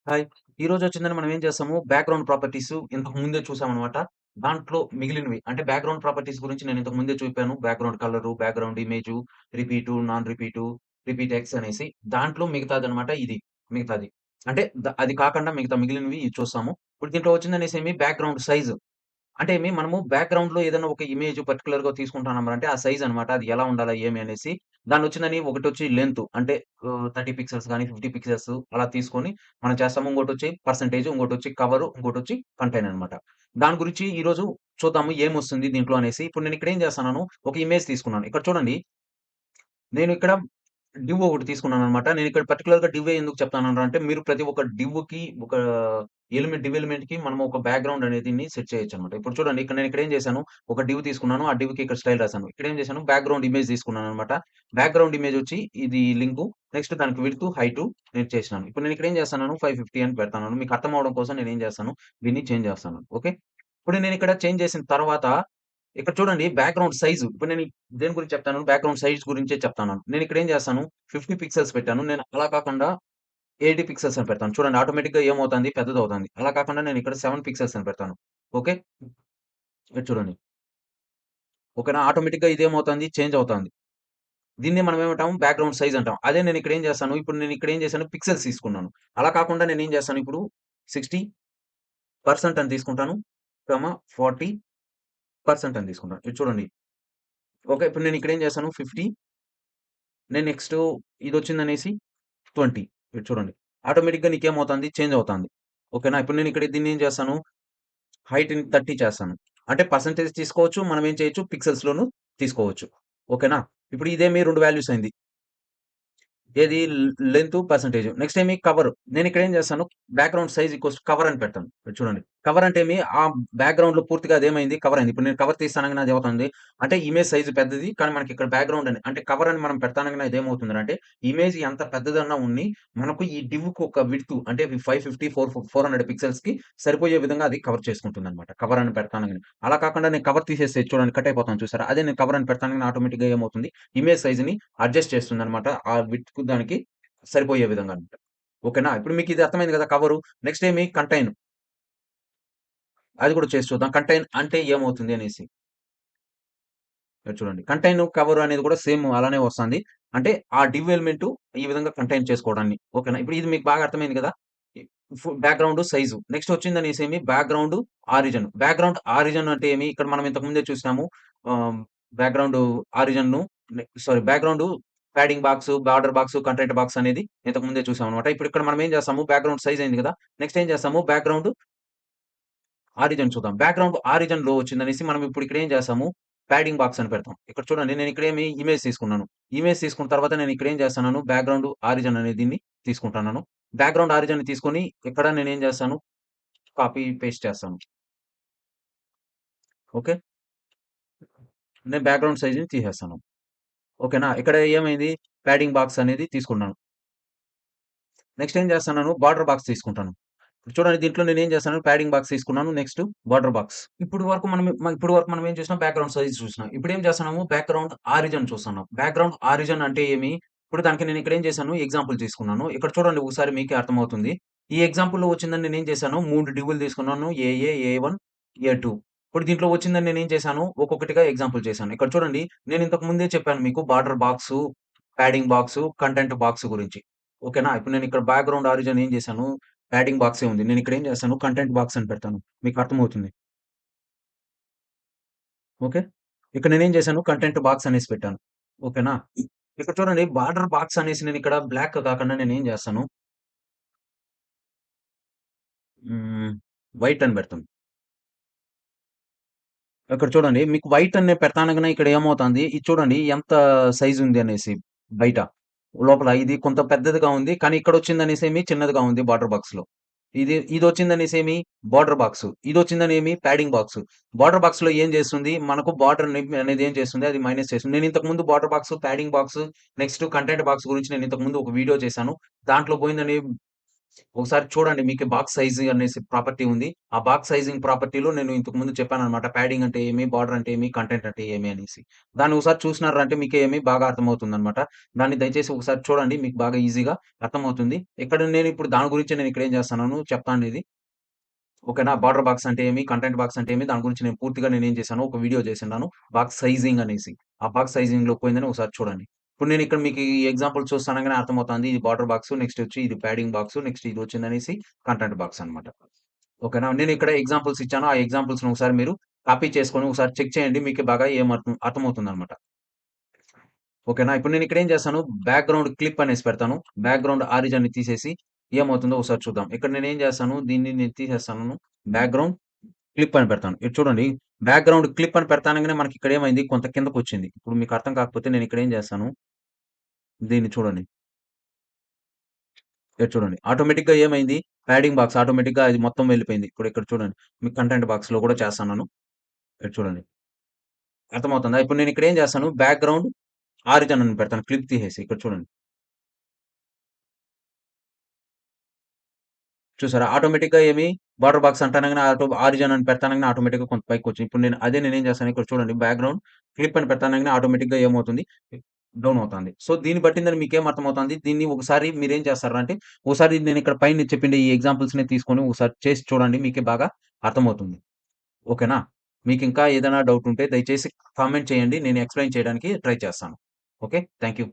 Hi. ఈరోజొచ్చిందని మనం ఏం చేస్తాము, బ్యాక్‌గ్రౌండ్ ప్రాపర్టీసు ఇంతకు ముందే చూసామనమాట. దాంట్లో మిగిలినవి అంటే బ్యాక్‌గ్రౌండ్ ప్రాపర్టీస్ గురించి నేను ఇంతకు ముందే చూపాను. Background colour, background image, repeat, non repeat, repeat X అనేసి. దాంట్లో మిగతాదనమాట ఇది. మిగతాది. అంటే అది కాకుండా మిగతా మిగిలినవి ఇది చూస్తాము. ఇప్పుడు దీంట్లో వచ్చిందనేసేమి బ్యాక్‌గ్రౌండ్ సైజు. అంటే మనము బ్యాక్‌గ్రౌండ్‌లో ఏదైనా ఒక ఇమేజ్ పర్టిక్యులర్‌గా తీసుకుంటున్నామంటే ఆ సైజ్ అనమాట. అది ఎలా ఉండాలా ఏమి అనేసి. దాన్నొచ్చిందని ఒకటొచ్చి లెంత్ అంటే 30 పిక్సెల్స్ గాని, 50 పిక్సెల్స్ అలా తీసుకొని మనం చేస్తాము. ఇంకోటొచ్చి పర్సెంటేజ్, ఇంకోటొచ్చి కవరు, ఇంకోటొచ్చి కంటెంట్ అనమాట. దాని గురించి ఈరోజు చూద్దాము ఏమొస్తుంది దీంట్లో అనేసి. ఇప్పుడు నేనిక్కడ ఏం చేస్తున్నాను, ఒక ఇమేజ్ తీసుకున్నాను. ఇక్కడ చూడండి నేనిక్కడ డివ్ ఒకటి తీసుకున్నాననమాట. నేనిక్కడ పర్టిక్యులర్‌గా డివ్వే ఎందుకు చెప్తానన్నా అంటే, మీరు ప్రతి ఒక్క డివ్‌కి ఒక డివ్ ఎలిమెంట్‌కి మనం ఒక బ్యాక్‌గ్రౌండ్ అనేదిని సెట్ చేయొచ్చనమాట. ఇప్పుడు చూడండి నేనిక్కడ ఏం చేశాను, ఒక డివ్ తీసుకున్నాను. ఆ డివ్‌కి ఇక్కడ స్టైల్ రాసాను. ఇక్కడేం చేశాను, బ్యాక్‌గ్రౌండ్ ఇమేజ్ తీసుకున్నాననమాట. బ్యాక్‌గ్రౌండ్ ఇమేజ్ వచ్చి ఇది లింకు. నెక్స్ట్ దానికి విడ్త్, హైటు నేను చేసినాను. ఇప్పుడు నేనిక్కడ ఏం చేస్తున్నాను, 550 అని పెడతాన్నాను. మీకు అర్థం అవ్వడం కోసం నేనేం చేస్తాను, దీన్ని చేంజ్ చేస్తాను. ఓకే. ఇప్పుడు నేనిక్కడ చేంజ్ చేసిన తర్వాత, ఇక్కడ చూడండి బ్యాక్‌గ్రౌండ్ సైజు. ఇప్పుడు నేను దేని గురించి చెప్తాను, బ్యాక్‌గ్రౌండ్ సైజ్ గురించే చెప్తాను. నేనిక్కడ ఏం చేస్తాను, 50 పిక్సెల్స్ పెట్టాను. నేను అలా కాకుండా 80 పిక్సెల్స్ అని పెడతాను. చూడండి ఆటోమేటిక్‌గా ఏమవుతుంది, పెద్దదవుతుంది. అలా కాకుండా నేనిక్కడ 7 పిక్సెల్స్ అని పెడతాను. ఓకే. ఇది చూడండి. ఓకేనా. ఆటోమేటిక్‌గా ఇదేమవుతుంది, చేంజ్ అవుతుంది. దీన్నే మనం ఏమంటాము, బ్యాక్‌గ్రౌండ్ సైజ్ అంటాం. అదే నేనిక్కడ ఏం చేస్తాను, ఇప్పుడు నేనిక్కడ ఏం చేశాను, పిక్సెల్స్ తీసుకున్నాను. అలా కాకుండా నేనేం చేస్తాను ఇప్పుడు 60% అని తీసుకుంటాను. 40% అని తీసుకుంటాను. ఇది చూడండి. ఓకే. ఇప్పుడు నేనిక్కడ ఏం చేశాను, 50. నేను నెక్స్టు ఇదొచ్చిందనేసి 20. ఇటు చూడండి. ఆటోమేటిక్‌గా నీకేమవుతుంది, చేంజ్ అవుతాంది. ఓకేనా. ఇప్పుడు నేనిక్కడ దీన్నేం చేస్తాను, హైట్‌ని 30 చేస్తాను. అంటే పర్సెంటేజ్ తీసుకోవచ్చు. మనం ఏం చేయొచ్చు, పిక్సెల్స్‌లోను తీసుకోవచ్చు. ఓకేనా. ఇప్పుడు ఇదేమి 2 వాల్యూస్ అయింది. ఏది లెంతు, పర్సెంటేజ్. Next cover. నేనిక్కడ ఏం చేస్తాను, background size equals to cover అని పెడతాను. ఇక్కడ చూడండి. కవర్ అంటే ఆ బ్యాక్‌గ్రౌండ్‌లో పూర్తిగా అదేమైంది, కవర్ అయింది. ఇప్పుడు నేను కవర్ తీసి అనంగానే అదేమవుతుంది, అంటే ఇమేజ్ సైజ్ పెద్దది. కానీ మనకి ఇక్కడ బ్యాక్‌గ్రౌండ్ అని అంటే కవర్ అని మనం పెడతానంగానే అదేమవుతుందనంటే, ఇమేజ్ ఎంత పెద్దదన్నా ఉన్ని, మనకు ఈ డివ్‌కి ఒక విడ్త్ అంటే 550, 400 పిక్సెల్స్‌కి సరిపోయే విధంగా అది కవర్ చేసుకుంటుందన్నమాట. కవర్ అని పెడతానంగానే. అలా కాకుండా నేను కవర్ తీసేస్తే చూడండి కట్ అయిపోతాను చూసారా? అదే నేను కవర్ అని పెడతానంగానే ఆటోమేటిక్‌గా ఏమవుతుంది, ఇమేజ్ సైజ్‌ని అడ్జస్ట్ చేస్తుందన్నమాట. ఆ విడ్త్‌కు దానికి సరిపోయే విధంగా అన్నమాట. ఓకేనా. ఇప్పుడు మీకిది అర్థమైంది గదా! కవరు. Next contain. అది కూడా చేసి చూద్దాం. కంటైన్ అంటే ఏమవుతుంది అనేసి. ఇక్కడ చూడండి. కంటైన్, కవర్ అనేది కూడా సేమ్ అలానే వస్తాంది. అంటే ఆ డివ్ ఎలిమెంట్ ఈ విధంగా కంటైన్ చేసుకోవడాన్ని. ఓకేనా. ఇప్పుడు ఇది మీకు బాగా అర్థమైంది గదా! ఇ బ్యాక్‌గ్రౌండ్ సైజు. నెక్స్ట్ వచ్చిందనేసేమి బ్యాక్‌గ్రౌండ్ ఆరిజిన్. బ్యాక్‌గ్రౌండ్ ఆరిజిన్ అంటే ఇక్కడ మనం ఇంతకు ముందే చూసినాము. ఆహ్, బ్యాక్‌గ్రౌండ్ ఆరిజిన్‌ను background padding box, border box, content box అనేది ఇంతకు ముందే చూసామనమాట. ఇప్పుడు ఇక్కడ మనం ఏం చేస్తాము, బ్యాక్‌గ్రౌండ్ సైజ్ అయింది గదా! నెక్స్ట్ ఏం చేస్తాము, బ్యాక్‌గ్రౌండ్ ఆరిజిన్ చూద్దాం. బ్యాక్‌గ్రౌండ్ ఆరిజిన్‌లో వచ్చిందనేసి మనం ఇప్పుడు ఇక్కడ ఏం చేస్తాము, ప్యాడింగ్ బాక్స్ అని పెడతాం. ఇక్కడ చూడండి నేను ఇక్కడ ఇమేజ్ తీసుకున్నాను. ఇమేజ్ తీసుకున్న తర్వాత నేను ఇక్కడ ఏం చేస్తున్నాను, బ్యాక్‌గ్రౌండ్ ఆరిజిన్ అనే దీన్ని తీసుకుంటున్నాను. బ్యాక్‌గ్రౌండ్ ఆరిజిన్‌ని తీసుకొని ఇక్కడ నేనేం చేస్తాను, కాపీ పేస్ట్ చేస్తాను. ఓకే. నేను బ్యాక్‌గ్రౌండ్ సైజ్‌ని తీసేస్తాను. ఓకేనా. ఇక్కడ ఏమైంది, ప్యాడింగ్ బాక్స్ అనేది తీసుకున్నాను. నెక్స్ట్ ఏం చేస్తున్నాను, బార్డర్ బాక్స్ తీసుకుంటాను. చూడండి దీంట్లో నేనేం చేశాను, ప్యాడింగ్ బాక్స్ తీసుకున్నాను. Next border box. ఇప్పుడు వరకు మనం ఏం చూసినాం, బ్యాక్‌గ్రౌండ్ సైజ్ చూసినాం. ఇప్పుడేం చేస్తున్నాము, బ్యాక్‌గ్రౌండ్ ఆరిజిన్ చూస్తున్నాం. బ్యాక్‌గ్రౌండ్ ఆరిజిన్ అంటే ఏమి? ఇప్పుడు దానికి నేను ఇక్కడ ఏం చేశాను, ఎగ్జాంపుల్ తీసుకున్నాను. ఇక్కడ చూడండి ఒకసారి మీకే అర్థమవుతుంది. ఈ ఎగ్జాంపుల్‌లో వచ్చిందని నేనేం చేశాను, 3 డివ్‌లు తీసుకున్నాను. ఏఏ, ఏ1, ఏ2. ఇప్పుడు దీంట్లో వచ్చిందని నేనేం చేశాను, ఒక్కొక్కటిగా ఎగ్జాంపుల్ చేశాను. ఇక్కడ చూడండి నేను ఇంతకు ముందే చెప్పాను మీకు border box, padding box, content box గురించి. ఓకేనా. ఇప్పుడు నేను ఇక్కడ బ్యాక్‌గ్రౌండ్ ఆరిజిన్ ఏం చేశాను, ప్యాడింగ్ బాక్సే ఉంది. నేనిక్కడ ఏం చేస్తాను, కంటెంట్ బాక్స్ అని పెడతాను. మీకు అర్థమవుతుంది. ఓకే. ఇక్కడ నేనేం చేశాను, కంటెంట్ బాక్స్ అనేసి పెట్టాను. ఓకేనా. ఇక్కడ చూడండి బార్డర్ బాక్స్ అనేసి నేనిక్కడ బ్లాక్ కాకుండా నేనేం చేస్తాను, హ్మ్. వైట్ అని పెడతాను. ఇక్కడ చూడండి మీకు వైట్ అని పెడతానంగానే ఇక్కడ ఏమవుతాంది, ఇది చూడండి ఎంత సైజ్ ఉంది అనేసి బయట. లోపల ఇది కొంత పెద్దదిగా ఉంది. కానీ ఇక్కడొచ్చిందనేసేమి చిన్నదిగా ఉంది బార్డర్ బాక్స్‌లో. ఇదొచ్చిందనేసేమి బార్డర్ బాక్సు. ఇదొచ్చిందనేమి ప్యాడింగ్ బాక్సు. బార్డర్ బాక్స్‌లో ఏం చేస్తుంది, మనకు బార్డర్‌ని అనేది ఏం చేస్తుంది, అది మైనస్ చేస్తుంది. నేను ఇంతకు ముందు border box, padding box, next content box గురించి నేను ఇంతకు ముందు ఒక వీడియో చేశాను. దాంట్లో పోయిందని ఒకసారి చూడండి మీకే బాక్స్ సైజింగ్ అనేసి ప్రాపర్టీ ఉంది. ఆ బాక్స్ సైజింగ్ ప్రాపర్టీలో నేను ఇంతకు ముందు చెప్పాననమాట. ప్యాడింగ్ అంటే ఏమి? బార్డర్ అంటే ఏమి? కంటెంట్ అంటే ఏమి? అనేసి. దాన్ని ఒకసారి చూసినారంటే మీకేమి బాగా అర్థమవుతుందనమాట. దాన్ని దయచేసి ఒకసారి చూడండి. మీకు బాగా ఈజీగా అర్థమవుతుంది. ఇక్కడ నేనిప్పుడు దాని గురించే నేనిక్కడేం చేస్తున్నాను చెప్తానిది. ఓకేనా? బార్డర్ బాక్స్ అంటే ఏమి? కంటెంట్ బాక్స్ అంటే ఏమి? దాని గురించి నేను పూర్తిగా నేనేం చేశాను, ఒక వీడియో చేసున్నాను. బాక్స్ సైజింగ్ అనేసి. ఆ బాక్స్ సైజింగ్‌లోకి పోయిందని ఒకసారి చూడండి. ఇప్పుడు నేనిక్కడ మీకు ఈ ఎగ్జాంపుల్ చూస్తనంగానే అర్థమవుతాంది. ఇది బార్డర్ బాక్సు, నెక్స్ట్ వచ్చి ఇది ప్యాడింగ్ బాక్సు, నెక్స్ట్ ఇదొచ్చిందనేసి కంటెంట్ బాక్స్ అనమాట. ఓకేనా? నేనిక్కడ ఎగ్జాంపుల్స్ ఇచ్చాను. ఆ ఎగ్జాంపుల్స్‌ని ఒకసారి మీరు కాపీ చేసుకొని ఒకసారి చెక్ చేయండి. మీకే బాగా అర్థమవుతుందనమాట. ఓకేనా? ఇప్పుడు నేనిక్కడ ఏం చేస్తాను, బ్యాక్‌గ్రౌండ్ క్లిప్ అనేసి పెడతాను. బ్యాక్‌గ్రౌండ్ ఆరిజిన్‌ని తీసేసి ఏమవుతుందో ఒకసారి చూద్దాం. ఇక్కడ నేనేం చేస్తాను, దీన్ని నేను తీసేస్తాను. బ్యాక్‌గ్రౌండ్ క్లిప్ అని పెడతాను. ఇది చూడండి. బ్యాక్‌గ్రౌండ్ క్లిప్ అని పెడతానంగానే మనకిక్కడ ఏమైంది కొంత కిందకొచ్చింది. ఇప్పుడు మీకు అర్థం కాకపోతే నేనిక్కడ ఏం చేస్తాను, దీన్ని చూడండి. ఇక్కడ చూడండి. ఆటోమేటిక్‌గా ఏమైంది, ప్యాడింగ్ బాక్స్ ఆటోమేటిక్‌గా అది మొత్తం వెళ్ళిపోయింది. ఇప్పుడు ఇక్కడ చూడండి. మీకు కంటెంట్ బాక్స్‌లో కూడా చేస్తన్నాను. ఇక్కడ చూడండి. అర్థమవుతుందా? ఇప్పుడు నేనిక్కడ ఏం చేస్తాను, బ్యాక్‌గ్రౌండ్ ఆరిజిన్ అని పెడతాను. క్లిప్ తీసేసి ఇక్కడ చూడండి. చూసారా? ఆటోమేటిక్‌గా ఏమి బార్డర్ బాక్స్ అంటానంగానే ఆరిజిన్ అని పెడతానంగానే ఆటోమేటిక్‌గా కొంత పైకొచ్చింది. ఇప్పుడు నేనేం చేస్తాను ఇక్కడ చూడండి బ్యాక్‌గ్రౌండ్ క్లిప్ అని పెడతానంగానే ఆటోమేటిక్‌గా ఏమవుతుంది డౌన్ అవుతాంది. సో, దీన్ని బట్టిందని మీకేం అర్థమవుతాంది? దీన్ని ఒకసారి మీరేం చేస్తారంటే, ఒకసారి నేనిక్కడ పైన చెప్పిండే ఈ ఎగ్జాంపుల్స్‌ని తీసుకొని ఒకసారి చేసి చూడండి. మీకే బాగా అర్థమవుతుంది. ఓకేనా? మీకింకా ఏదైనా డౌట్ ఉంటే దయచేసి కామెంట్ చేయండి. నేను ఎక్స్‌ప్లెయిన్ చేయడానికి ట్రై చేస్తాను. ఓకే. Thank you.